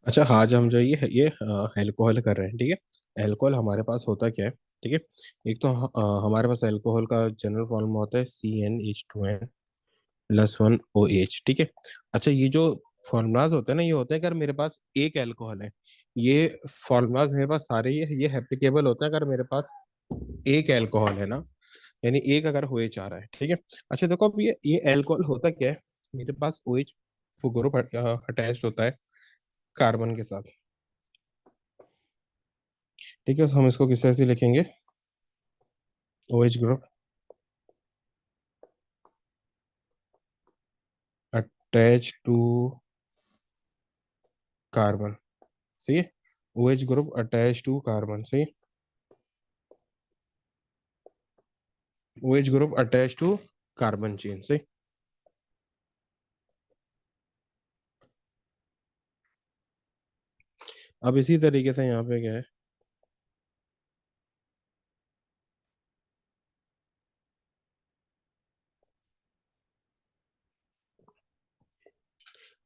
अच्छा, हाँ, जब हम जो ये एल्कोहल कर रहे हैं, ठीक है। एल्कोहल हमारे पास होता क्या है? ठीक है। एक तो हमारे पास एल्कोहल का जनरल फॉर्मूला होता है CnH2n+1OH, ठीक है। अच्छा, ये जो फॉर्मूलाज होते हैं ना, ये होते हैं अगर मेरे पास एक एल्कोहल है। ये फॉर्मूलाज मेरे पास सारे ये एप्लीकेबल होते हैं अगर मेरे पास एक एल्कोहल है ना, यानी एक अगर हो एच आ रहा है, ठीक है। अच्छा देखो, अब ये एल्कोहल होता क्या है? मेरे पास ओ एच ग्रुप अटैच होता है कार्बन के साथ, ठीक है। तो हम इसको किस तरह से लिखेंगे? O H group attach to carbon, सही है। O H group attach to carbon, सही है। O H group attach to carbon chain, सही। अब इसी तरीके से यहाँ पे क्या है?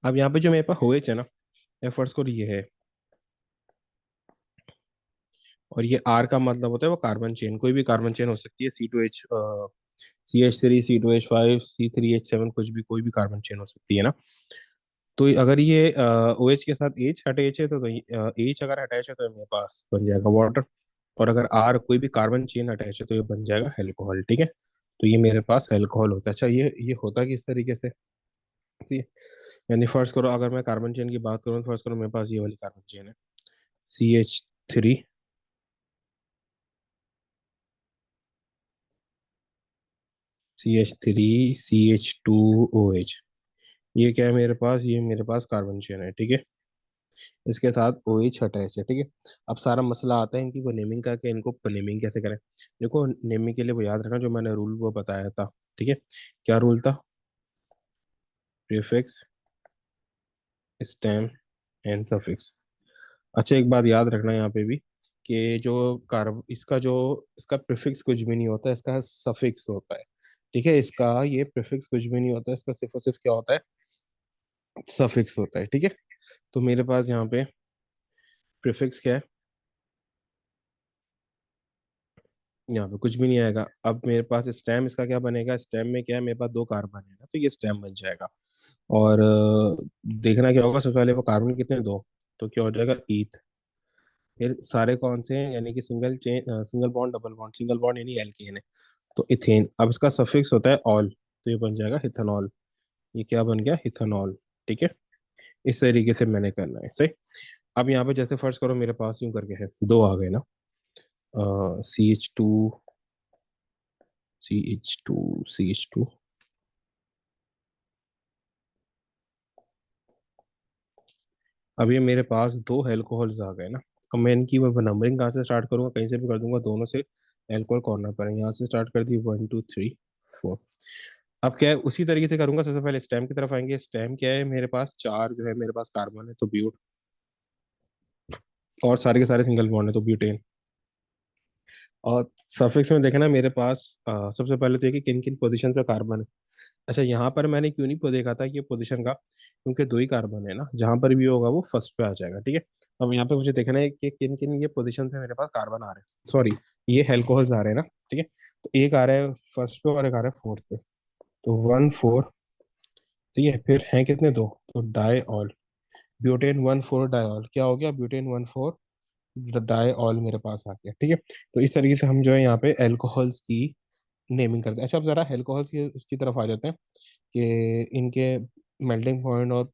अब यहाँ पे जो मेरे पास ओ एच है ना, फर्स्ट को ये है, और ये आर का मतलब होता है वो कार्बन चेन, कोई भी कार्बन चेन हो सकती है। C2H, CH3, C2H5, C3H7, कुछ भी, कोई भी कार्बन चेन हो सकती है ना। तो अगर ये ओ एच के साथ एच अटैच है तो एच अगर अटैच है तो मेरे पास बन जाएगा वाटर। और अगर आर कोई भी कार्बन चेन अटैच है तो ये बन जाएगा अल्कोहल, ठीक है। तो ये मेरे पास अल्कोहल होता है। अच्छा, ये होता किस तरीके से? ठीक है। यानी फर्स्ट करो, अगर मैं कार्बन चेन की बात करूँ तो फर्स्ट करो मेरे पास ये वाली कार्बन चेन है, CH3, CH3 CH2OH। ये क्या है मेरे पास? ये मेरे पास कार्बन चेन है, ठीक है। इसके साथ ओ एच अटैच है, ठीक है। अब सारा मसला आता है इनकी वो नेमिंग का, कि इनको नेमिंग कैसे करें। देखो, नेमिंग के लिए वो याद रखना जो मैंने रूल वो बताया था, ठीक है। क्या रूल था? Prefix, stem, and suffix. अच्छा, एक बात याद रखना यहाँ पे भी, कि जो कार्ब इसका जो इसका प्रीफिक्स कुछ भी नहीं होता है, इसका सफिक्स होता है, ठीक है। इसका ये प्रीफिक्स कुछ भी नहीं होता है, इसका सिर्फ और सिर्फ क्या होता है? सफिक्स होता है, ठीक है। तो मेरे पास यहाँ पे प्रीफिक्स क्या है? यहाँ पे कुछ भी नहीं आएगा। अब मेरे पास स्टेम, इसका क्या बनेगा? स्टेम में क्या है? मेरे पास दो कार्बन है ना, तो ये स्टेम बन जाएगा। और देखना क्या होगा, सबसे पहले वो कार्बन कितने? दो। तो क्या हो जाएगा? ईथ। फिर सारे कौन से हैं? यानी कि single chain, single bond, double bond, single bond यानी एल्केन है, तो इथेन। अब इसका सफिक्स होता है ऑल, तो ये बन जाएगा इथेनॉल। ये क्या बन गया? इथेनॉल, ठीक है। इस तरीके से मैंने करना है, सही। अब यहाँ पे जैसे फर्ज करो मेरे पास यूं करके है, दो आ गए ना, CH2 CH2 CH2। अब ये मेरे पास दो अल्कोहल्स आ गए ना। अब मैं इनकी नंबरिंग कहाँ से स्टार्ट करूंगा? कहीं से भी कर दूंगा, दोनों से अल्कोहल कॉर्नर पर है, यहाँ से स्टार्ट कर दी, 1 2 3 4। अब क्या है, उसी तरीके से करूंगा। सबसे पहले स्टेम की तरफ आएंगे। स्टेम क्या है? मेरे पास चार जो है मेरे पास कार्बन है, तो ब्यूट। और सारे के सारे सिंगल बॉन्ड है, तो ब्यूटेन। और सफिक्स में देखना मेरे पास सबसे पहले तो ये कि किन किन पोजीशन पे कार्बन है। अच्छा, यहाँ पर मैंने क्यों नहीं देखा था कि ये पोजीशन का, क्योंकि दो ही कार्बन है ना, जहां पर भी होगा वो फर्स्ट पे आ जाएगा, ठीक है। अब यहाँ पे मुझे देखना है कि किन किन ये पोजीशन पे मेरे पास कार्बन आ रहे हैं, सॉरी, ये एल्कोहल्स आ रहे हैं ना, ठीक है। तो एक आ रहा है फर्स्ट पे और एक आ रहा है फोर्थ पे, तो 1 4, ठीक है। फिर हैं कितने? दो, तो डाई ऑल, ब्यूटेन 1 4 डाई, क्या हो गया? ब्यूटेन 1 4 डाई ऑल मेरे पास आ गया, ठीक है। तो इस तरीके से हम जो है यहाँ पे एल्कोहल्स की नेमिंग करते हैं। अच्छा, अब जरा एल्कोहल्स की उसकी तरफ आ जाते हैं कि इनके मेल्टिंग पॉइंट और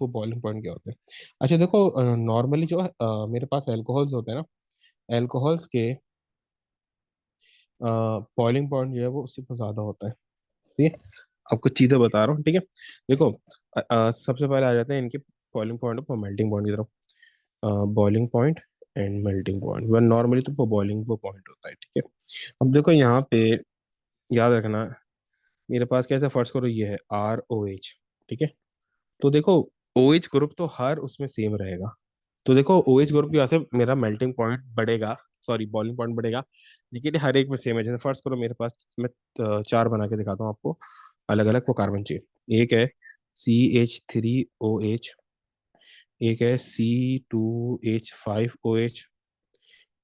वो बॉइलिंग पॉइंट क्या होते हैं। अच्छा देखो, नॉर्मली जो मेरे पास एल्कोहल्स होते हैं ना, एल्कोहल्स के बॉइलिंग पॉइंट जो है वो उससे बहुत ज़्यादा होता है, ठीक है। आपको चीज़ें बता रहा हूँ, ठीक है। देखो, सबसे पहले आ जाते हैं इनके बॉइलिंग पॉइंट और मेल्टिंग पॉइंट की तरफ। Boiling point and melting point, one normally तो बॉइलिंग वो पॉइंट होता है, ठीक है। अब देखो यहाँ पे याद रखना, मेरे पास कैसे फर्स्ट करो, ये है ROH, ठीक है। तो देखो, ओ एच ग्रुप तो हर उसमें सेम रहेगा। तो देखो, ओ एच ग्रुप की वजह से मेरा मेल्टिंग पॉइंट बढ़ेगा, सॉरी बॉइलिंग पॉइंट बढ़ेगा, लेकिन ये हर एक में सेम है। जैसे फर्स्ट करो मेरे पास, मैं चार बना के दिखाता हूँ आपको, अलग अलग वो कार्बन चाहिए। एक है CH3OH, एक है C2H5OH,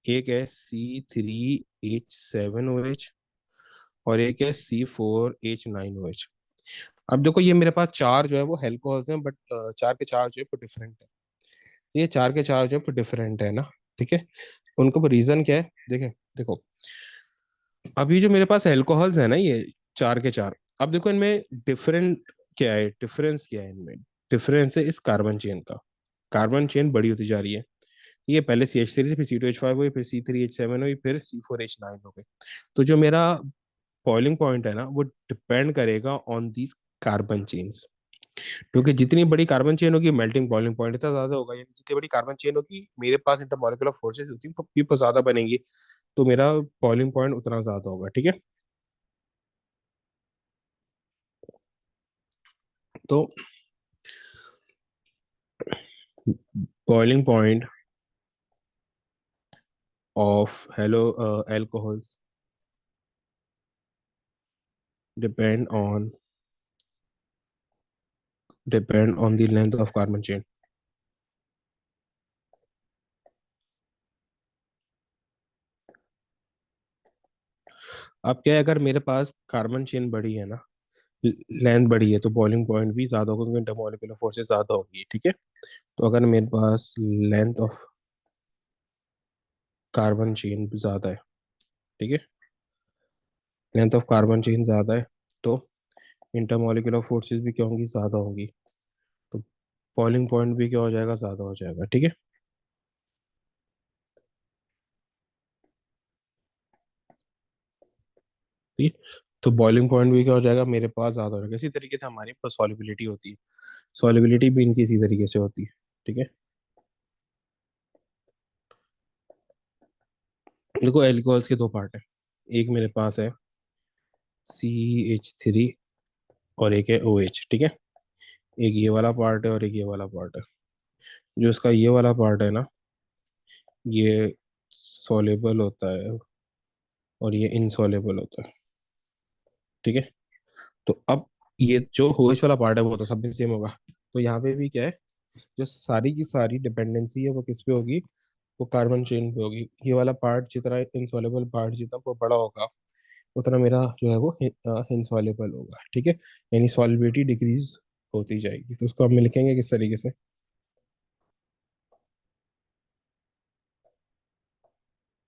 एक है C3H7OH, और एक है C4H9OH। अब देखो ये मेरे पास चार जो है वो हेल्कोहल्स हैं, बट चार के चार जो है वो डिफरेंट है। तो ये चार के चार जो है वो डिफरेंट है ना, ठीक है। उनको रीजन क्या है, देखे, देखो, अभी जो मेरे पास एल्कोहल्स है ना, ये चार के चार, अब देखो इनमें डिफरेंट क्या है, डिफरेंस क्या है इनमें। डिफरेंस है इस कार्बन चेन का। कार्बन चेन बड़ी होती जा रही है। ये पहले CH3 थी, फिर C2H5 हुई, फिर C3H7 हुई, फिर C4H9 हो गई। तो जो मेरा बॉइलिंग पॉइंट है ना, वो डिपेंड करेगा ऑन दीज कार्बन चेन्स। क्योंकि जितनी बड़ी कार्बन चेन होगी, मेल्टिंग बॉइलिंग पॉइंट इतना ज्यादा होगा, यानी जितनी बड़ी कार्बन चेन होगी, मेरे पास इंटरमॉलिक्यूलर फोर्सेस होती है वो ज्यादा बनेंगी, तो मेरा बॉइलिंग पॉइंट उतना ज्यादा होगा, ठीक है। तो boiling point of hello alcohols depend on the length of carbon chain। अब क्या है, अगर मेरे पास कार्बन चेन बड़ी है ना, लेंथ बड़ी है, तो बॉइलिंग पॉइंट भी ज्यादा होगा, क्योंकि इंटरमॉलिक्यूलर फोर्सेस ज्यादा होगी, ठीक है। तो अगर मेरे पास लेंथ ऑफ कार्बन चेन ज्यादा है, ठीक है, लेंथ ऑफ कार्बन चेन ज्यादा है, तो इंटरमॉलिक्यूलर फोर्सेस भी क्या होंगी, ज्यादा होंगी। तो बॉइलिंग पॉइंट भी क्या हो जाएगा, ज्यादा हो जाएगा, ठीक है। ठीक है? तो बॉइलिंग पॉइंट भी क्या हो जाएगा, मेरे पास ज्यादा हो जाएगा। इसी तरीके से हमारी सॉलिबिलिटी होती है, सॉलिबिलिटी भी इनकी इसी तरीके से होती है, ठीक है। देखो एल्कोहल्स के दो पार्ट है, एक मेरे पास है CH3, और एक है OH, ठीक है। एक ये वाला पार्ट है और एक ये वाला पार्ट है। जो इसका ये वाला पार्ट है ना, ये सॉलेबल होता है और ये इनसॉलेबल होता है, ठीक है। तो अब ये जो OH वाला पार्ट है वो तो सब में सेम होगा। तो यहाँ पे भी क्या है, जो सारी की सारी डिपेंडेंसी है वो किस पे होगी, वो कार्बन चेन पे होगी। ये वाला पार्ट जितना इनसॉलेबल पार्ट जितना वो बड़ा होगा, उतना मेरा जो है वो इनसॉलेबल होगा, ठीक है। यानी सॉलिबिलिटी डिक्रीज होती जाएगी। तो उसको हम लिखेंगे किस तरीके से,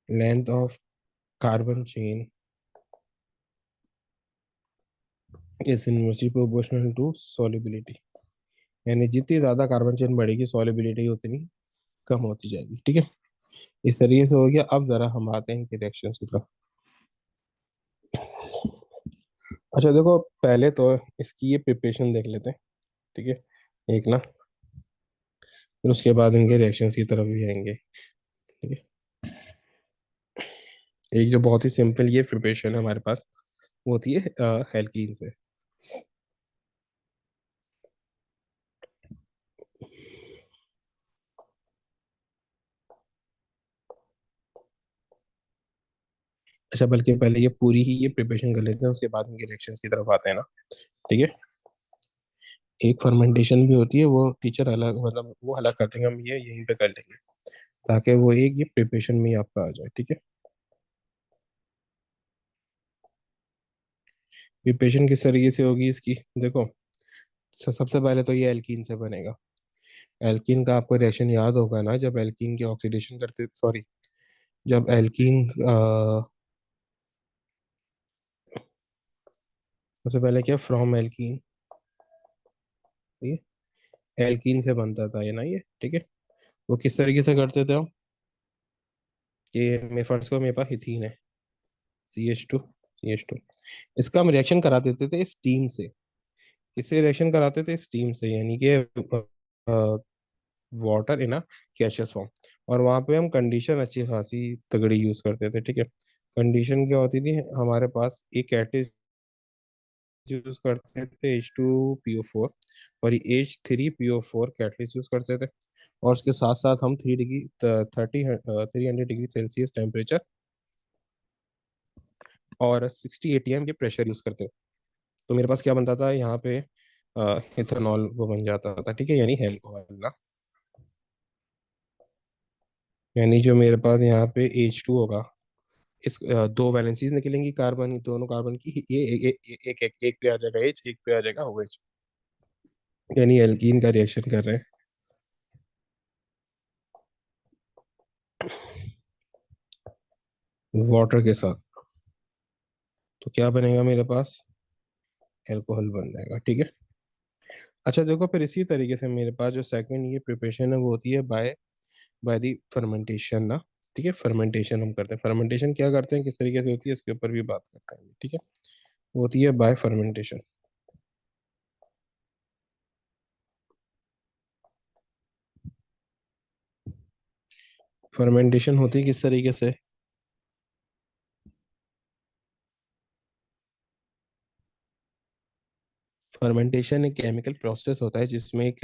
length of carbon chain is inversely proportional to solubility. यानी जितनी ज्यादा कार्बन चेन बढ़ेगी, सॉलिबिलिटी उतनी कम होती जाएगी, ठीक है। इस तरीके से हो गया। अब जरा हम आते हैं इनके रिएक्शंस की तरफ। अच्छा देखो, पहले तो इसकी ये प्रिपरेशन देख लेते हैं, ठीक है, एक ना, फिर उसके बाद इनके रिएक्शंस की तरफ भी आएंगे, ठीक है। एक जो बहुत ही सिंपल ये प्रिपरेशन है हमारे पास, वो होती है एल्कीन से। अच्छा, बल्कि पहले ये पूरी ही ये प्रिपरेशन कर लेते हैं, उसके बाद इनके रिएक्शंस की तरफ आते हैं ना, ठीक है। एक फर्मेंटेशन भी होती है, वो टीचर अलग, मतलब वो अलग कर देंगे, हम ये यहीं पे कर लेंगे, ताकि वो एक ये प्रिपरेशन में ही आपका आ जाए, ठीक है। प्रिपरेशन किस तरीके से होगी इसकी, देखो, सबसे पहले तो ये एल्कीन से बनेगा। एल्कीन का आपको रिएक्शन याद होगा ना, जब एल्कीन की ऑक्सीडेशन करते, सॉरी, जब एल्कीन सबसे पहले क्या, फ्रॉम एल्कीन, ये एल्कीन से बनता था ये ना, ये ठीक है। वो किस तरीके से करते थे हम, कि मैं फर्स्ट को मेरे पास इथीन है, CH2। इसका हम रिएक्शन करा देते थे स्टीम से। किससे रिएक्शन कराते थे, स्टीम से, यानी कि water in a gaseous form. और वहाँ पे हम कंडीशन अच्छी खासी तगड़ी यूज करते थे, ठीक है। कंडीशन क्या होती थी, हमारे पास एक कैटेलिस्ट यूज करते थे H2PO4, और ये H3PO4 कैटलिस्ट यूज करते थे। और उसके साथ साथ हम 300 डिग्री टेम्परेचर और 60 ATM के प्रेशर यूज करते थे। तो मेरे पास क्या बनता था यहाँ पे, इथेनॉल वो बन जाता था, ठीक है, यानी अल्कोहल ना। यानी जो मेरे पास यहाँ पे H2 होगा, इस दो वैलेंसीज निकलेंगी कार्बन की, दोनों कार्बन की, ये एक पे आ जाएगा H, एक पे आ जाएगा OH। यानी एल्कीन का रिएक्शन कर रहे हैं वाटर के साथ। तो क्या बनेगा मेरे पास? एल्कोहल बन जाएगा, ठीक है। अच्छा देखो, फिर इसी तरीके से मेरे पास जो सेकंड ये प्रिपरेशन है वो होती है बाय बाय दी फर्मेंटेशन ना। ठीक है, फर्मेंटेशन हम करते हैं। फर्मेंटेशन क्या करते हैं, किस तरीके से होती है, इसके ऊपर भी बात करते हैं, ठीक है। वो होती है बाय फर्मेंटेशन। फर्मेंटेशन होती है किस तरीके से? फर्मेंटेशन एक केमिकल प्रोसेस होता है जिसमें एक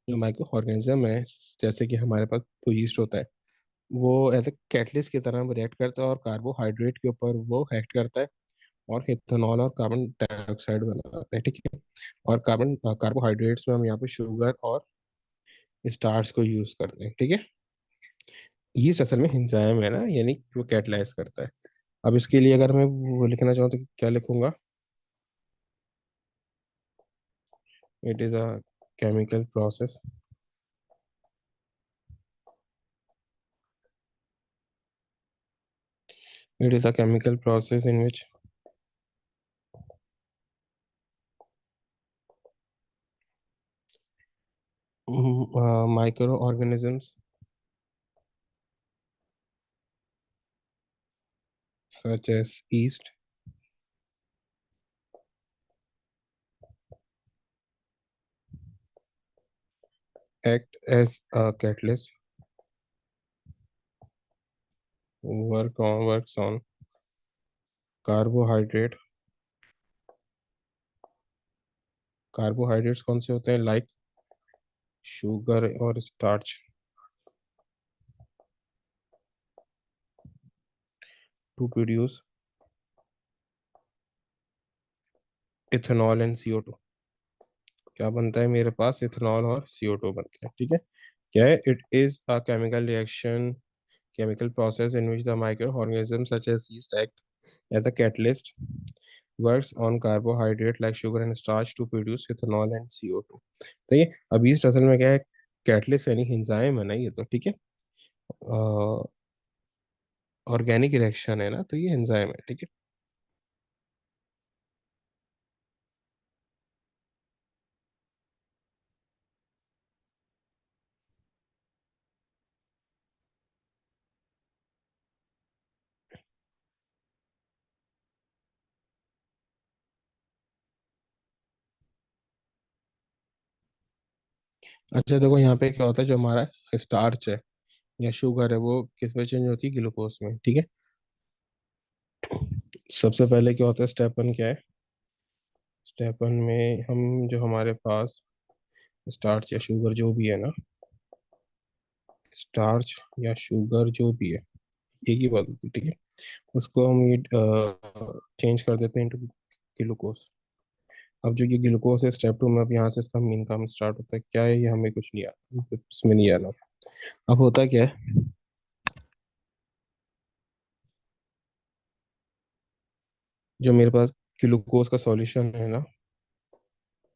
जो माइक्रो ऑर्गेनिज्म है, जैसे कि हमारे पास यीस्ट होता है, वो एज ए कैटलिस्ट की तरह रिएक्ट करता है और कार्बोहाइड्रेट के ऊपर वो एक्ट करता है और इथेनॉल और कार्बन डाइऑक्साइड बनाता है, ठीक है। और कार्बोहाइड्रेट्स में हम यहाँ पे शुगर और स्टार्च को यूज करते हैं, ठीक है। यीस्ट असल में एंजाइम है ना, यानी वो कैटलाइज करता है। अब इसके लिए अगर मैं वो लिखना चाहूँ तो क्या लिखूंगा? It is a chemical process. It is a chemical process in which micro organisms such as yeast act as a catalyst, works on carbohydrate। Carbohydrates कौन से होते हैं? लाइक शुगर और starch, to produce ethanol and CO2। क्या बनता है मेरे पास? Ethanol और CO2 बनता है, ठीक है। क्या है? It is a chemical reaction, chemical process in which the microorganisms such as yeast act as a catalyst, works on carbohydrate like sugar and starch to produce ethanol and CO2। तो ये अब yeast असल में क्या है? Catalyst यानी enzyme है ना ये तो, ठीक है। ऑर्गेनिक रिएक्शन है ना, तो ये एंजाइम है, ठीक है। अच्छा देखो, यहाँ पे क्या होता है, जो हमारा स्टार्च है या शुगर है वो किस में चेंज होती है? ग्लूकोज में, ठीक है। सबसे पहले क्या होता है, स्टेप वन क्या है? स्टेप वन में हम जो हमारे पास स्टार्च या शुगर जो भी है ना, स्टार्च या शुगर जो भी है, एक ही बात होती है, ठीक है। उसको हम ये चेंज कर देते हैं इनटू ग्लूकोज। अब जो ये ग्लूकोज है, स्टेप टू में अब यहाँ से इसका मेन काम स्टार्ट होता है। क्या है ये? हमें कुछ नहीं आता, इसमें नहीं आना। अब होता क्या है, जो मेरे पास ग्लूकोज का सॉल्यूशन है ना,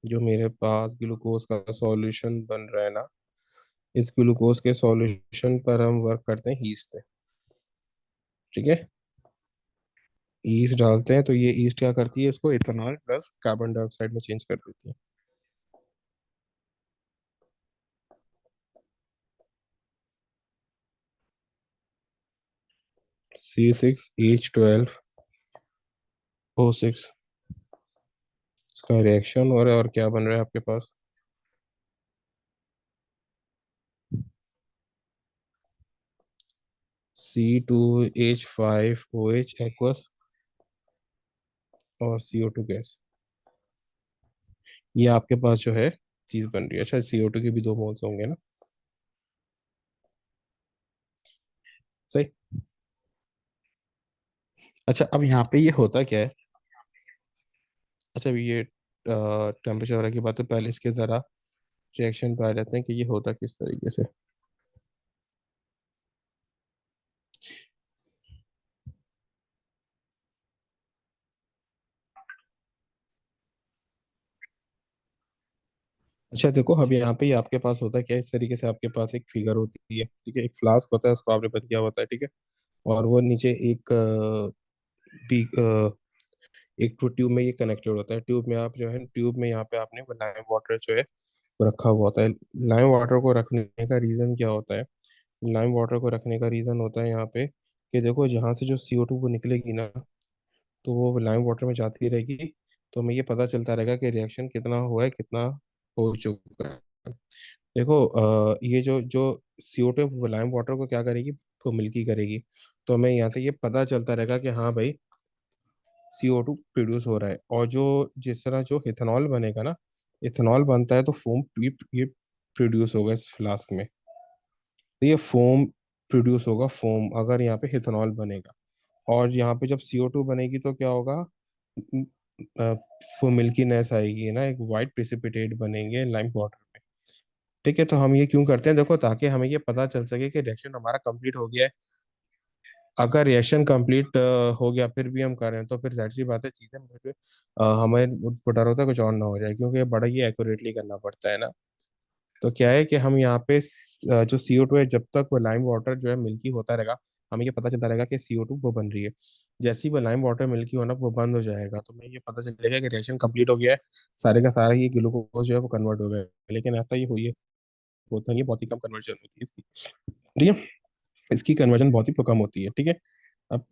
जो मेरे पास ग्लूकोज का सॉल्यूशन बन रहा है ना, इस ग्लूकोज के सॉल्यूशन पर हम वर्क करते हैं ईस्ट से, ठीक है। ईस्ट डालते हैं तो ये ईस्ट क्या करती है, इसको इथेनॉल प्लस कार्बन डाइऑक्साइड में चेंज कर देती है। C6H12O6, इसका रिएक्शन और क्या बन रहा है आपके पास? C2H5OH एक्वस और CO2 गैस। ये आपके पास जो है चीज बन रही है। अच्छा, CO2 के भी दो मोल्स होंगे ना? सही। अच्छा अब यहाँ पे ये होता क्या है? अच्छा अभी ये टेम्परेचर वगैरह की बात है, पहले इसके ज़रा रिएक्शन पे आ जाते हैं कि ये होता किस तरीके से। अच्छा देखो, अब यहाँ पे ही आपके पास होता है क्या, इस तरीके से आपके पास एक फिगर होती है, ठीक है, एक फ्लास्क होता है, उसको आपने बंद किया होता है, ठीक है। और वो नीचे एक डी एक तो ट्यूब में ये कनेक्टेड होता है, ट्यूब में आप जो है, ट्यूब में यहाँ पे आपने वो लाइम वाटर जो है वो रखा हुआ होता है। लाइम वाटर को रखने का रीज़न क्या होता है? लाइम वाटर को रखने का रीज़न होता है यहाँ पे कि देखो, जहाँ से जो CO2 वो निकलेगी ना, तो वो लाइम वाटर में जाती रहेगी, तो हमें ये पता चलता रहेगा कि रिएक्शन कितना हुआ है, कितना हो चुका है। देखो, ये जो जो CO2 वो लाइम वाटर को क्या करेगी, वो मिल्की करेगी। तो हमें यहाँ से ये पता चलता रहेगा कि हाँ भाई, CO2 प्रोड्यूस हो रहा है। और जो जिस तरह जो इथेनॉल बनेगा ना, इथेनॉल बनता है तो फोम ये प्रोड्यूस होगा इस फ्लास्क में। तो ये फोम प्रोड्यूस होगा, फोम, अगर यहाँ पे इथेनॉल बनेगा। और यहाँ पे जब CO2 बनेगी तो क्या होगा, वो मिल्कीनेस आएगी ना, एक वाइट प्रेसिपिटेट बनेंगे लाइम वाटर में। ठीक है, तो हम ये क्यों करते हैं, देखो, ताकि हमें ये पता चल सके कि रिएक्शन हमारा कंप्लीट हो गया है। अगर रिएक्शन कंप्लीट हो गया फिर भी हम कर रहे हैं, तो फिर जाहिर सी बात है, चीज़ें फिर हमें उठपटार होता है कुछ और ना हो जाए, क्योंकि ये बड़ा ही एक्यूरेटली करना पड़ता है ना। तो क्या है कि हम यहाँ पे जो CO2 है, जब तक वो लाइम वाटर जो है मिल्की होता रहेगा, हमें ये पता चलता रहेगा कि CO2 वो बन रही है। जैसे ही वो लाइम वाटर मिल्की होना वो बंद हो जाएगा, तो हमें ये पता चलेगा कि रिएक्शन कंप्लीट हो गया है, सारे का सारा ये ग्लूकोज जो है वो कन्वर्ट हो गया है। लेकिन ऐसा ही हुई है, होता नहीं है, बहुत ही कम कन्वर्जन होती है इसकी, ठीक है। इसकी कन्वर्जन बहुत ही कम होती है, ठीक है। अब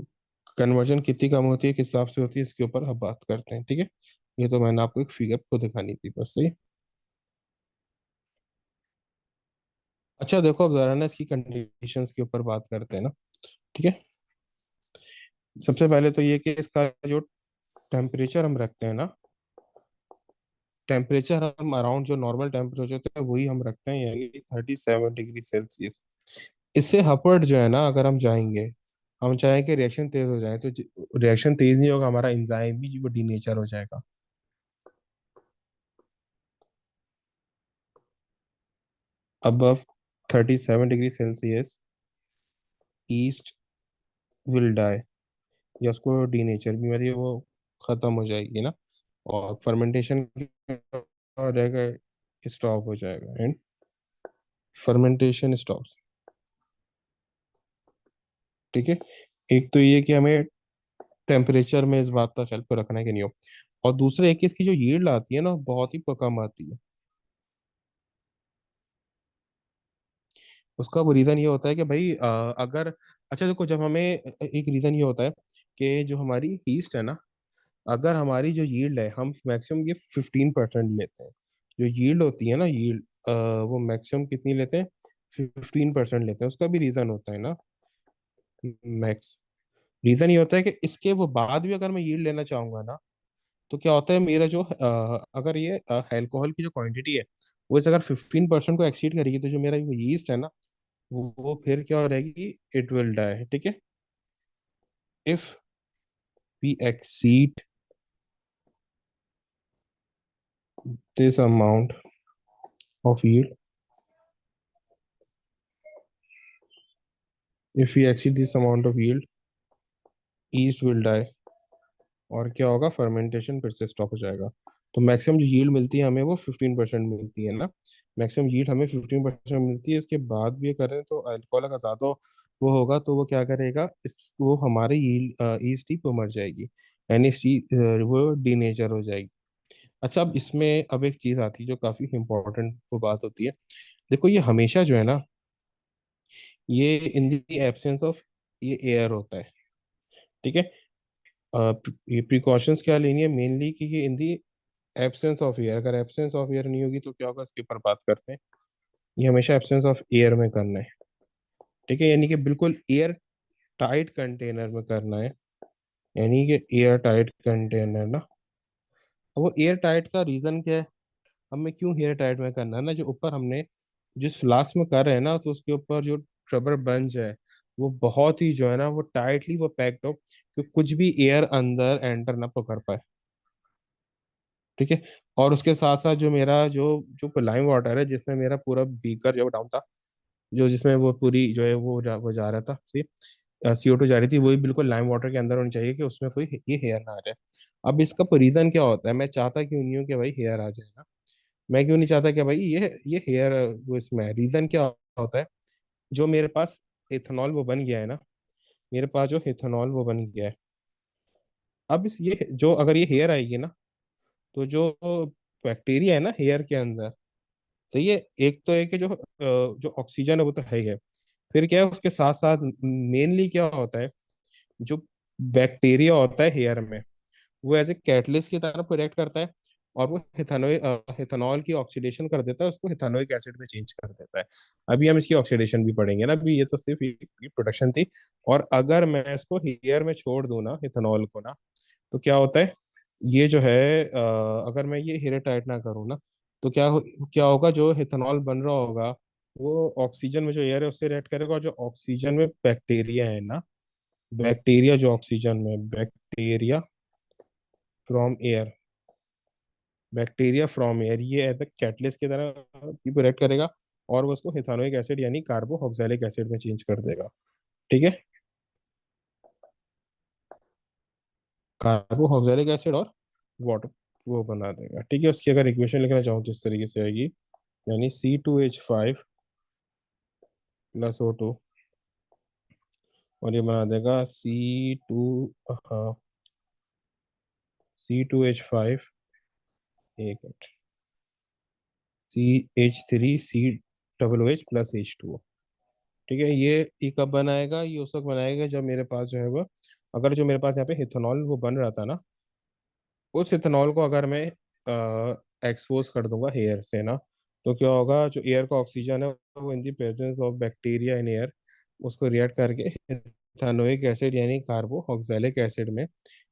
कन्वर्जन कितनी कम होती है, किस हिसाब से होती है, इसके ऊपर हम बात करते हैं, ठीक है। ये तो मैंने आपको एक फिगर को दिखानी थी बस, सही। अच्छा देखो, अब जरा ना इसकी कंडीशंस के ऊपर बात करते हैं ना, ठीक है। सबसे पहले तो ये कि इसका जो टेम्परेचर हम रखते हैं ना, टेम्परेचर हम अराउंड जो नॉर्मल टेम्परेचर होता है वही हम रखते हैं, यानी 37 डिग्री सेल्सियस। इससे अपवर्ड जो है ना, अगर हम जाएंगे, हम चाहें कि रिएक्शन तेज हो जाए, तो रिएक्शन तेज नहीं होगा, हमारा एंजाइम भी वो डीनेचर हो जाएगा। above 37 degree Celsius, yeast will die, या उसको डीनेचर भी मतलब वो खत्म हो जाएगी ना, और फर्मेंटेशन रहेगा, स्टॉप हो जाएगा, एंड फर्मेंटेशन स्टॉप, ठीक है। एक तो ये कि हमें टेम्परेचर में इस बात का ख्याल रखना है कि नहीं हो। और दूसरा एक, इसकी जो यील्ड आती है ना, बहुत ही कम आती है। उसका वो रीज़न ये होता है कि भाई, अगर, अच्छा देखो, जब हमें एक रीज़न ये होता है कि जो हमारी ईस्ट है ना, अगर हमारी जो यील्ड है, हम मैक्सिमम ये 15% लेते हैं। जो यील्ड होती है ना, यील्ड, वो मैक्सिमम कितनी लेते हैं, 15% लेते हैं। उसका भी रीज़न होता है ना, मैक्स रीज़न ये होता है कि इसके वो बाद भी अगर मैं यील्ड लेना चाहूंगा ना, तो क्या होता है, मेरा जो अगर ये अल्कोहल की जो क्वांटिटी है, वो इस अगर 15% को एक्सीड करेगी, तो जो मेरा वो यीस्ट है ना, वो फिर क्या हो रहेगी, इट विल डाई, ठीक है। If we exceed this amount of yield, if we exceed this amount of yield, yeast will die. और क्या होगा, फर्मेंटेशन फिर से स्टॉप हो जाएगा। तो मैक्सिमम जो यील्ड मिलती है हमें, वो 15% मिलती है ना। मैक्सिमम यील्ड हमें 15% मिलती है, इसके बाद भी ये करें तो अल्कोहल का ज़्यादा वो होगा, तो वो क्या करेगा, इस वो हमारे यील्ड ईस्ट ही वो मर जाएगी, यानी वो डीनेचर हो जाएगी। अच्छा, अब इसमें अब एक चीज़ आती है जो काफ़ी इंपॉर्टेंट वो बात होती है। देखो, ये हमेशा जो है ना, ये इन द एब्सेंस ऑफ ये एयर होता है, ठीक है। ये प्रिकॉशंस क्या लेनी है मेनली, कि ये इन दी एब्सेंस ऑफ एयर, अगर एब्सेंस ऑफ एयर नहीं होगी तो क्या होगा, इसके ऊपर बात करते हैं। ये हमेशा एब्सेंस ऑफ एयर में करना है, ठीक है, यानी कि बिल्कुल एयर टाइट कंटेनर में करना है, यानी कि एयर टाइट कंटेनर ना। अब वो एयर टाइट का रीजन क्या है, हमें क्यों एयर टाइट में करना है ना, जो ऊपर हमने जिस फ्लास्क में कर रहे हैं ना, तो उसके ऊपर जो रबर बंच है, वो बहुत ही जो है ना, वो टाइटली वो पैक्ड हो, कि कुछ भी एयर अंदर एंटर ना कर पाए, ठीक है। और उसके साथ साथ जो मेरा जो जो लाइम वाटर है, जिसमें मेरा पूरा बीकर जो डाउन था, जो जिसमें वो पूरी जो है वो जा रहा था, सी CO2 जा रही थी, वही बिल्कुल लाइम वाटर के अंदर होनी चाहिए, कि उसमें कोई ये हेयर ना आ जाए। अब इसका रीजन क्या होता है, मैं चाहता क्यों नहीं हूँ कि भाई हेयर आ जाए ना। मैं क्यों नहीं चाहता कि भाई ये हेयर वो इसमें रीजन क्या होता है, जो मेरे पास इथेनॉल वो बन गया है ना, मेरे पास जो इथेनॉल वो बन गया है, अब इस ये जो अगर ये हेयर आएगी ना, तो जो बैक्टीरिया है ना हेयर के अंदर, तो ये एक तो है कि जो ऑक्सीजन है वो तो है ही है। फिर क्या है उसके साथ साथ मेनली क्या होता है, जो बैक्टीरिया होता है हेयर में, वो एज ए कैटलिस्ट की तरफ रिएक्ट करता है, और वो इथेनॉल की ऑक्सीडेशन कर देता है, उसको इथेनोइक एसिड में चेंज कर देता है। अभी हम इसकी ऑक्सीडेशन भी पढ़ेंगे ना, अभी ये तो सिर्फ ये प्रोडक्शन थी। और अगर मैं इसको हेयर में छोड़ दूं ना इथेनॉल को ना, तो क्या होता है, ये जो है अगर मैं ये हेयर टाइट ना करूँ ना, तो क्या होगा, जो इथेनॉल बन रहा होगा वो ऑक्सीजन में जो एयर है उससे रिएक्ट करेगा, और जो ऑक्सीजन में बैक्टीरिया है ना, बैक्टीरिया जो ऑक्सीजन में bacteria from air, bacteria from air, ये एज कैटलिस्ट की तरह रिएक्ट करेगा, और वो उसको इथेनोइक एसिड यानी कार्बोक्सिलिक एसिड में चेंज कर देगा। ठीक है, कार्बोक्सिलिक एसिड और वाटर वो बना देगा। ठीक है, उसकी अगर इक्वेशन लिखना चाहूँ तो इस तरीके से आएगी, यानी C2H5 + O2, और ये बना देगा C2H5, एक मिनट, CH3COOH + H2O। ठीक है, ये कब बनाएगा, ये उस वक्त बनाएगा जब मेरे पास जो है वो, अगर जो मेरे पास यहाँ पे इथेनॉल वो बन रहा था ना, उस इथेनॉल को अगर मैं एक्सपोज कर दूंगा एयर से ना, तो क्या होगा, जो एयर का ऑक्सीजन है वो in the presence of bacteria in air, उसको रिएक्ट करके इथेनोइक एसिड यानी कार्बोक्सिलिक एसिड में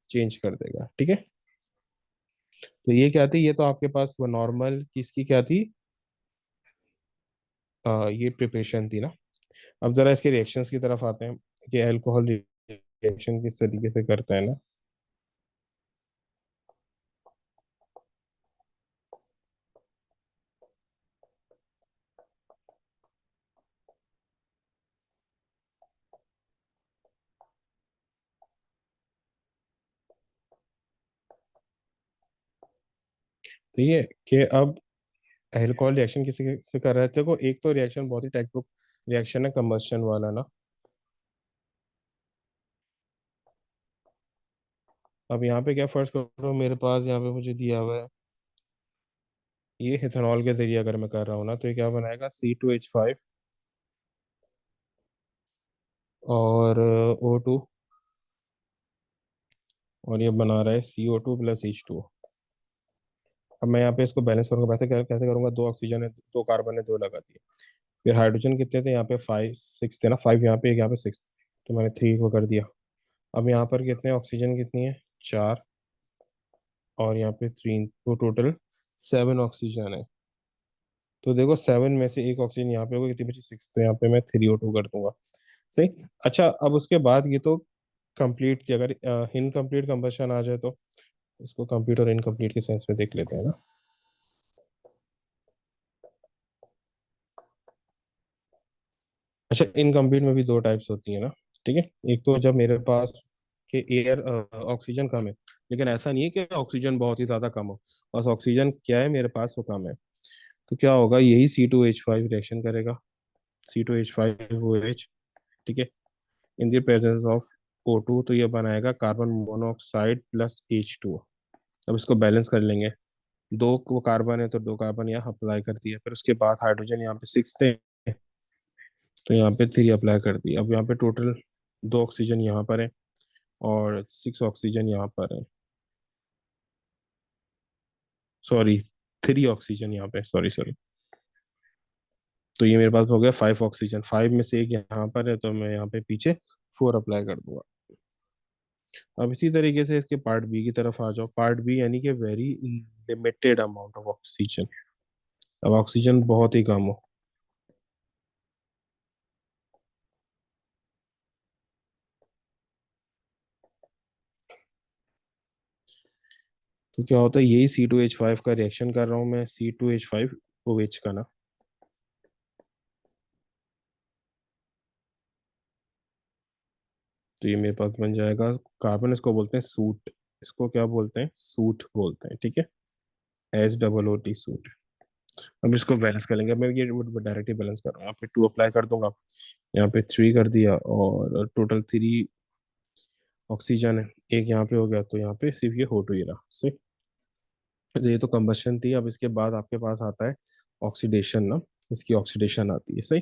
चेंज कर देगा। ठीक है, तो ये क्या थी, ये तो आपके पास वो नॉर्मल किसकी क्या थी, ये प्रिपरेशन थी ना। अब जरा इसके रिएक्शंस की तरफ आते हैं कि अल्कोहल रिएक्शन किस तरीके से करता है ना। तो ये कि अब अल्कोहल रिएक्शन किसी से कर रहे थे को, एक तो रिएक्शन बहुत ही टेक्स्ट बुक रिएक्शन है कंबस्शन वाला ना। अब यहाँ पे क्या फर्स्ट करो, मेरे पास यहाँ पे मुझे दिया हुआ है, ये इथेनॉल के जरिए अगर मैं कर रहा हूँ ना, तो ये क्या बनाएगा, C2H5 और O2, और ये बना रहा है CO2 + H2O। अब मैं यहाँ पे इसको बैलेंस करूंगा, कैसे कैसे करूंगा, दो ऑक्सीजन है, दो कार्बन है, दो लगा दिए। फिर हाइड्रोजन कितने थे यहाँ पे, 5 6 थे ना, 5 यहाँ पे, एक यहाँ पे 6, तो मैंने 3 को कर दिया। अब यहाँ पर कितने ऑक्सीजन कितनी है, 4, और यहाँ पे 3, तो टोटल 7 ऑक्सीजन है। तो देखो 7 में से एक ऑक्सीजन यहाँ पे होगा, कितनी बची, 6, तो यहाँ पे मैं 3O2 कर दूंगा। सही। अच्छा, अब उसके बाद ये तो कंप्लीट थी, अगर इनकम्प्लीट कंबशन आ जाए तो इसको कंप्लीट और इनकम्प्लीट के सेंस में देख लेते हैं ना। अच्छा, इनकम्प्लीट में भी दो टाइप्स होती है ना। ठीक है, एक तो जब मेरे पास के एयर ऑक्सीजन कम है, लेकिन ऐसा नहीं है कि ऑक्सीजन बहुत ही ज़्यादा कम हो, बस ऑक्सीजन क्या है मेरे पास वो कम है, तो क्या होगा, यही C2H5 रिएक्शन करेगा, C2H5OH। ठीक है, in the presence of O2, तो ये बनाएगा कार्बन मोनोऑक्साइड + H2O। अब इसको बैलेंस कर लेंगे, दो वो कार्बन है तो दो कार्बन यहाँ अप्लाई कर दिया, फिर उसके बाद हाइड्रोजन यहाँ पे 6 थे, तो यहाँ पे 3 अप्लाई कर दिया। अब यहाँ पे टोटल दो ऑक्सीजन यहाँ पर है और 6 ऑक्सीजन यहाँ पर है, सॉरी 3 ऑक्सीजन यहाँ पे, सॉरी सॉरी। तो ये मेरे पास हो गया 5 ऑक्सीजन, 5 में से एक यहाँ पर है, तो मैं यहाँ पे पीछे 4 अप्लाई कर दूंगा। अब इसी तरीके से इसके पार्ट बी की तरफ आ जाओ, पार्ट बी यानी कि very limited amount of oxygen. अब ऑक्सीजन बहुत ही कम हो, तो क्या होता है, यही C2H5 का रिएक्शन कर रहा हूँ मैं, C2H5OH का ना। तो ये मेरे पास बन जाएगा कार्बन, इसको बोलते हैं सूट, इसको क्या बोलते हैं, सूट बोलते हैं। ठीक है, H OOT सूट। अब इसको बैलेंस कर लेंगे। अब मैं ये डायरेक्टली बैलेंस कर रहा हूँ, यहाँ पे 2 अप्लाई कर दूंगा, यहाँ पे 3 कर दिया, और टोटल 3 ऑक्सीजन है। एक यहाँ पे हो गया, तो यहाँ पे सिर्फ ये O2 ही रहा सही। तो ये तो कंबशन थी। अब इसके बाद आपके पास आता है ऑक्सीडेशन ना, इसकी ऑक्सीडेशन आती है सही।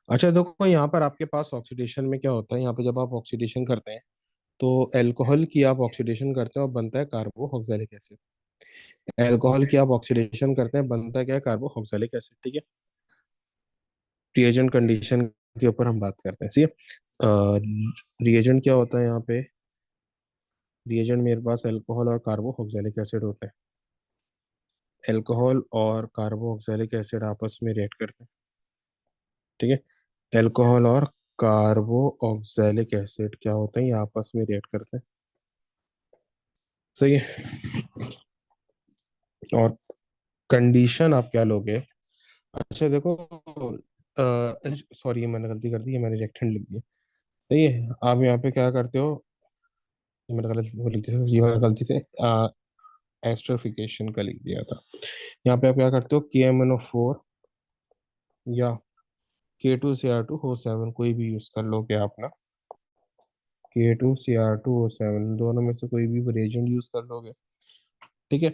अच्छा देखो, यहाँ पर आपके पास ऑक्सीडेशन में क्या होता है, यहाँ पे जब आप ऑक्सीडेशन करते हैं तो अल्कोहल की आप ऑक्सीडेशन करते हैं और बनता है कार्बोक्सिलिक एसिड। अल्कोहल की आप ऑक्सीडेशन करते हैं, बनता है क्या है, कार्बोक्सिलिक एसिड, ठीक है। रिएजेंट कंडीशन के ऊपर हम बात करते हैं, ठीक है। रिएजेंट क्या होता है यहाँ पे, रिएजेंट मेरे पास अल्कोहल और कार्बोक्सिलिक एसिड होते हैं। अल्कोहल और कार्बोक्सिलिक एसिड आपस में रिएक्ट करते हैं, ठीक है। अल्कोहल और कार्बोक्सिलिक एसिड क्या होते हैं, ये आपस में रिएक्ट करते हैं, सही है। और कंडीशन आप क्या लोगे, अच्छा देखो, सॉरी मैंने गलती कर दी, ये मैंने रिएक्टेंट लिख दिया, सही है। आप यहाँ पे क्या करते हो, ये मैंने गलत वो लिख दिया, ये मैंने गलती से एस्टरिफिकेशन का लिख दिया था। यहाँ पे आप क्या करते हो, KMnO4 या K2Cr2O7, कोई भी यूज कर लोगे आप ना, K2Cr2O7 दोनों में से कोई भी रिएजेंट यूज कर लोगे, ठीक है।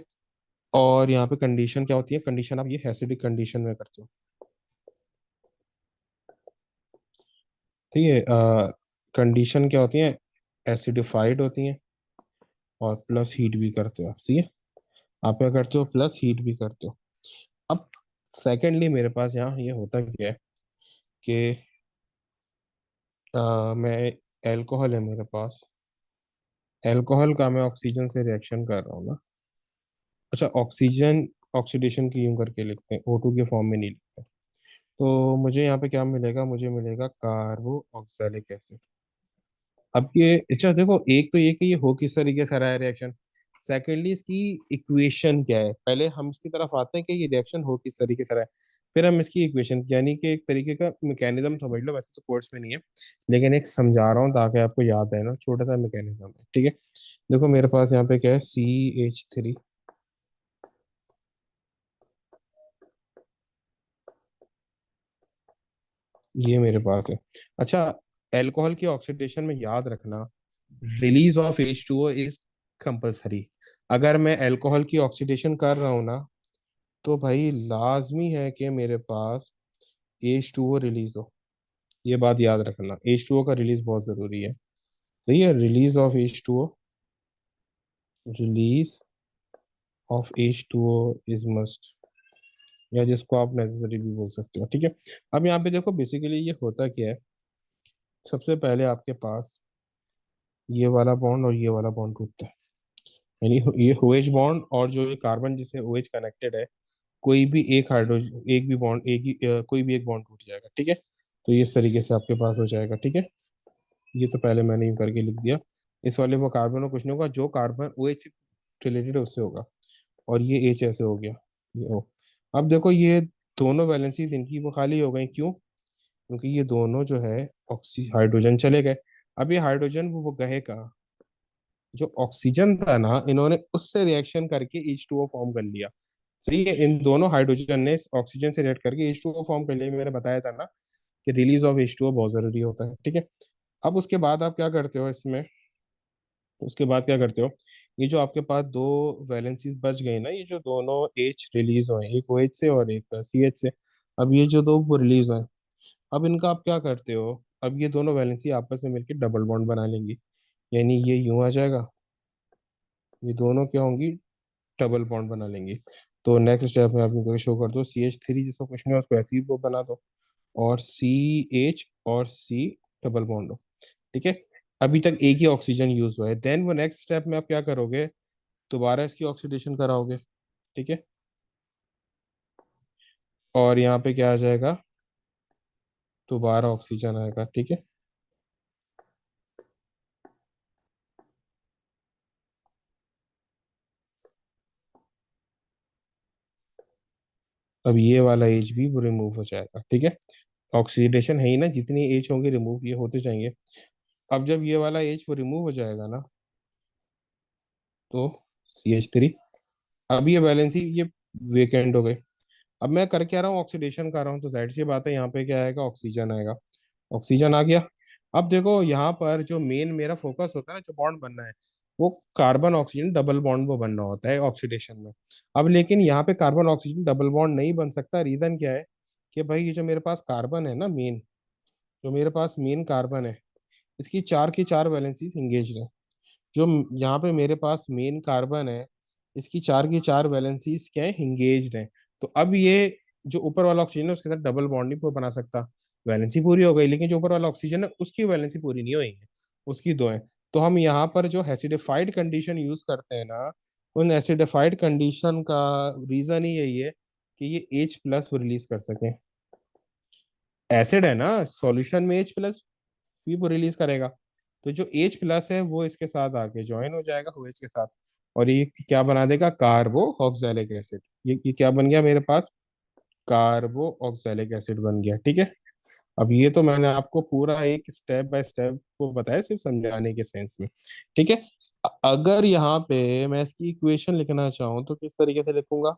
और यहाँ पे कंडीशन क्या होती है, कंडीशन आप ये एसिडिक कंडीशन में करते हो, ठीक है। कंडीशन क्या होती है, एसिडिफाइड होती है, और प्लस हीट भी करते हो आप, ठीक है। आप क्या करते हो, प्लस हीट भी करते हो। अब सेकेंडली मेरे पास यहाँ ये होता क्या है कि मैं एल्कोहल है मेरे पास, एल्कोहल का मैं ऑक्सीजन से रिएक्शन कर रहा हूँ ना। अच्छा, ऑक्सीजन ऑक्सीडेशन की यूं करके लिखते हैं, O2 के फॉर्म में नहीं लिखते। तो मुझे यहाँ पे क्या मिलेगा, मुझे मिलेगा कार्बो ऑक्सैलिक एसिड। अब ये अच्छा देखो, एक तो ये कि ये हो किस तरीके से रहा है रिएक्शन, सेकेंडली इसकी इक्वेशन क्या है, पहले हम इसकी तरफ आते हैं कि ये रिएक्शन हो किस तरीके से रहा है, फिर हम इसकी इक्वेशन, यानी कि एक तरीके का मैकेनिज्म समझ लो, वैसे तो कोर्स में नहीं है, लेकिन एक समझा रहा हूँ ताकि आपको याद है ना, छोटा सा मैकेनिज्म है, ठीक है। देखो मेरे पास यहाँ पे क्या है, CH3, ये मेरे पास है। अच्छा, अल्कोहल की ऑक्सीडेशन में याद रखना, release of H2O is compulsory. अगर मैं अल्कोहल की ऑक्सीडेशन कर रहा हूँ ना, तो भाई लाजमी है कि मेरे पास H2O रिलीज हो। ये बात याद रखना, H2O का रिलीज बहुत जरूरी है, सही है। Release of H2O, release of H2O is must, या जिसको आप नेसेसरी भी बोल सकते हो, ठीक है। अब यहाँ पे देखो बेसिकली ये होता क्या है, सबसे पहले आपके पास ये वाला बॉन्ड और ये वाला बॉन्ड टूटता है, यानी ये OH बॉन्ड और जो ये कार्बन जिससे OH कनेक्टेड है, कोई भी एक हाइड्रोजन, एक भी बॉन्ड, एक ही कोई भी एक बॉन्ड टूट जाएगा, ठीक है। तो ये इस तरीके से आपके पास हो जाएगा, ठीक है। ये तो पहले मैंने यूं करके लिख दिया। इस वाले में कार्बन में कुछ नहीं होगा, जो कार्बन OH से रिलेटेड है उससे होगा, और ये H ऐसे हो गया, ये O। अब देखो ये दोनों वैलेंसीज इनकी वो खाली हो गई, क्यों, क्योंकि ये दोनों जो है ऑक्सी हाइड्रोजन चले गए। अब ये हाइड्रोजन वो गए कहाँ, जो ऑक्सीजन था ना, इन्होंने उससे रिएक्शन करके H2O फॉर्म कर लिया, सही है। इन दोनों हाइड्रोजन ने ऑक्सीजन से रिएक्ट करके H2O फॉर्म कर लिया, मैंने बताया था ना कि रिलीज ऑफ H2O बहुत जरूरी होता है, ठीक है। अब उसके बाद आप क्या करते हो इसमें, उसके बाद क्या करते हो, ये जो आपके पास दो वैलेंसीज बच गई ना, ये जो दोनों H रिलीज हुए, एक OH से और एक CH से, अब ये जो दो वो रिलीज हुए, अब इनका आप क्या करते हो, अब ये दोनों वैलेंसी आपस में मिलकर डबल बॉन्ड बना लेंगी, यानी ये यूं आ जाएगा, ये दोनों क्या होंगी, डबल बॉन्ड बना लेंगी। तो नेक्स्ट स्टेप में आप इनको शो कर दो, CH3 जिसको कुछ नहीं है उसको ऐसे ही वो बना दो, और CH और C डबल बॉन्ड हो, ठीक है। अभी तक एक ही ऑक्सीजन यूज हुआ है, देन वो नेक्स्ट स्टेप में आप क्या करोगे, दोबारा इसकी ऑक्सीडेशन कराओगे, ठीक है। और यहाँ पे क्या आ जाएगा, दोबारा ऑक्सीजन आएगा, ठीक है। अब ये वाला एच भी वो रिमूव हो जाएगा, ठीक है। ऑक्सीडेशन है ही ना, जितनी एच होंगे रिमूव ये होते जाएंगे। अब जब ये वाला एच वो रिमूव हो जाएगा ना, तो CH3, अब ये वैलेंसी ये वेकेंट हो गई। अब मैं कर क्या रहा हूँ, ऑक्सीडेशन कर रहा हूँ, तो जाहिर सी बात है यहाँ पे क्या आएगा, ऑक्सीजन आएगा। ऑक्सीजन आ गया। अब देखो यहाँ पर जो मेन मेरा फोकस होता है ना, जो बॉन्ड बनना है, वो कार्बन ऑक्सीजन डबल बॉन्ड वो बनना होता है ऑक्सीडेशन में। अब लेकिन यहाँ पे कार्बन ऑक्सीजन डबल बॉन्ड नहीं बन सकता। रीजन क्या है कि भाई ये जो मेरे पास कार्बन है ना मेन, जो मेरे पास मेन कार्बन है, इसकी चार की चार वैलेंसीज इंगेज है। जो यहाँ पे मेरे पास मेन कार्बन है, इसकी चार की चार वैलेंसीज क्या है, इंगेज्ड है। तो अब ये जो ऊपर वाला ऑक्सीजन है उसके साथ डबल बॉन्ड नहीं बना सकता। वैलेंसी पूरी हो गई, लेकिन जो ऊपर वाला ऑक्सीजन है उसकी वैलेंसी पूरी नहीं हुई है, उसकी दो है। तो हम यहाँ पर जो एसिडिफाइड कंडीशन यूज करते हैं ना, उन एसिडिफाइड कंडीशन का रीजन ही यही है कि ये H+ रिलीज कर सके। एसिड है ना, सॉल्यूशन में H+ भी वो रिलीज करेगा। तो जो H+ है वो इसके साथ आके ज्वाइन हो जाएगा OH के साथ, और ये क्या बना देगा, कार्बो ऑक्सैलिक एसिड। ये क्या बन गया मेरे पास, कार्बो ऑक्सैलिक एसिड बन गया। ठीक है। अब ये तो मैंने आपको पूरा एक स्टेप बाय स्टेप को बताया, सिर्फ समझाने के सेंस में। ठीक है। अगर यहाँ पे मैं इसकी इक्वेशन लिखना चाहूँ तो किस तरीके से लिखूंगा।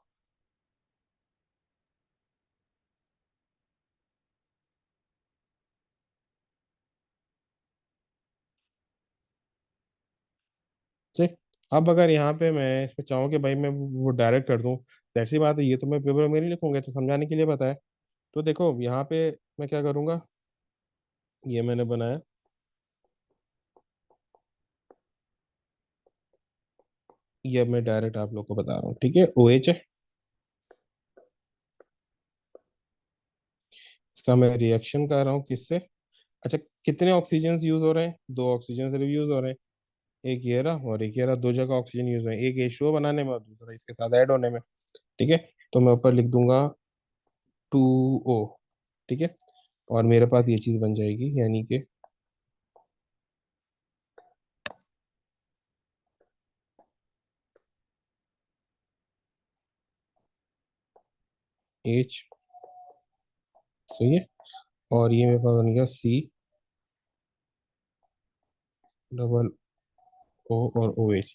ठीक। अब अगर यहाँ पे मैं इसमें चाहूँ कि भाई मैं वो डायरेक्ट कर दूँ, तो सी बात है, ये तो मैं पेपर में नहीं लिखूंगा, तो समझाने के लिए बताया। तो देखो यहाँ पे मैं क्या करूंगा, ये मैंने बनाया, ये मैं डायरेक्ट आप लोग को बता रहा हूँ। ठीक है, OH है, इसका मैं रिएक्शन कर रहा हूँ किससे। अच्छा, कितने ऑक्सीजन यूज हो रहे हैं, दो ऑक्सीजन सिर्फ यूज हो रहे हैं, एक ये रहा और एक ये रहा, दो जगह ऑक्सीजन यूज हो रहे हैं, एक H2O बनाने में और दूसरा इसके साथ ऐड होने में। ठीक है। तो मैं ऊपर लिख दूंगा 2O। ठीक है। और मेरे पास ये चीज बन जाएगी, यानी कि H, सही है। और ये मेरे पास बन गया C, और OH।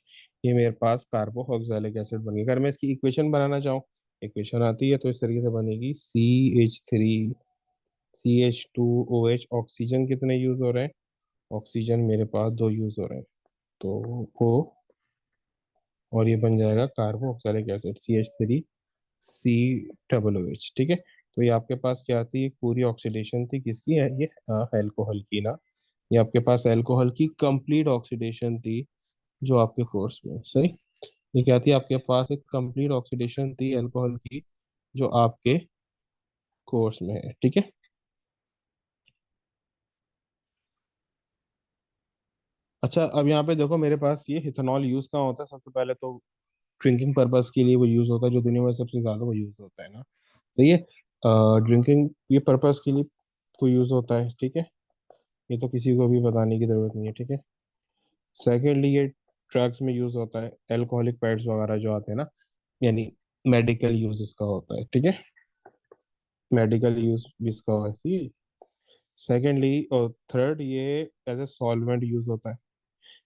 ये मेरे पास कार्बोक्सिलिक एसिड बन गया। अगर मैं इसकी इक्वेशन बनाना चाहूँ, इक्वेशन आती है, तो इस तरीके से बनेगी, CH3CH2OH। ऑक्सीजन कितने यूज हो रहे हैं, ऑक्सीजन मेरे पास दो यूज हो रहे हैं, तो O, और ये बन जाएगा कार्बोक्सिलिक एसिड CH3C OH। ठीक है। तो ये आपके पास क्या आती है, एक पूरी ऑक्सीडेशन थी किसकी है, ये अल्कोहल की ना। ये आपके पास अल्कोहल की कंप्लीट ऑक्सीडेशन थी, जो आपके कोर्स में सही। ये क्या थी, आपके पास एक कंप्लीट ऑक्सीडेशन थी अल्कोहल की, जो आपके कोर्स में है। ठीक है। अच्छा, अब यहाँ पे देखो मेरे पास ये इथेनॉल यूज कहाँ होता है, सबसे पहले तो ड्रिंकिंग पर्पस के लिए वो यूज होता है, जो दुनिया में सबसे ज्यादा वो यूज होता है ना। सही है। ड्रिंकिंग ये पर्पस के लिए को यूज होता है। ठीक है। ये तो किसी को भी बताने की जरूरत नहीं है। ठीक है। सेकेंडली ये ड्रग्स में यूज होता है, एल्कोहलिक पैड्स वगैरह जो आते हैं ना, यानी मेडिकल यूज इसका होता है। ठीक है। मेडिकल यूज भी इसका होता है। सेकेंडली और थर्ड, ये एज ए सॉल्वेंट यूज होता है।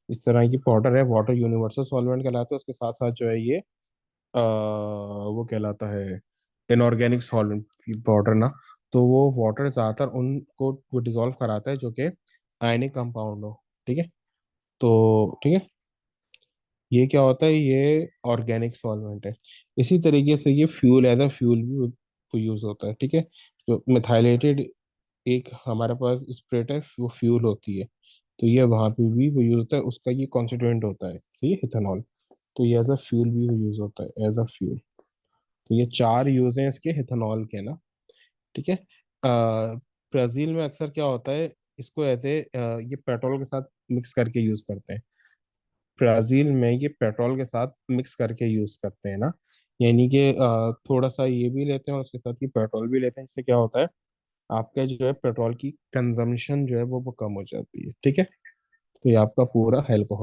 इस तरह की पाउडर है, वाटर यूनिवर्सल सॉल्वेंट कहलाता है, उसके साथ साथ जो है ये वो कहलाता है इनऑर्गेनिक सॉल्वेंट की पाउडर ना। तो वो वाटर ज़्यादातर उनको वो डिजोल्व कराता है जो कि आयनिक कंपाउंड हो। ठीक है। तो ठीक है, ये क्या होता है, ये ऑर्गेनिक सॉल्वेंट है। इसी तरीके से ये फ्यूल एज अ फ्यूल भी यूज होता है। ठीक है। जो मिथाइलेटेड एक हमारे पास स्प्रिट है, वो फ्यूल होती है, तो ये वहां पे भी वो यूज होता है, उसका ये कॉन्स्टिट्यूएंट होता है, सही है, इथेनॉल। तो ये एज अ फ्यूल भी यूज होता है, एज अ फ्यूल। तो ये चार यूज हैं इसके इथेनॉल के ना। ठीक है। ब्राजील में अक्सर क्या होता है, इसको एज ए ये पेट्रोल के साथ मिक्स करके यूज करते हैं। ब्राजील में ये पेट्रोल के साथ मिक्स करके यूज करते हैं ना, यानी कि थोड़ा सा ये भी लेते हैं और उसके साथ ही पेट्रोल भी लेते हैं। इससे क्या होता है, आपका जो है पेट्रोल की कंजम्पशन जो है वो कम हो जाती है। ठीक है। तो ये आपका पूरा अल्कोहल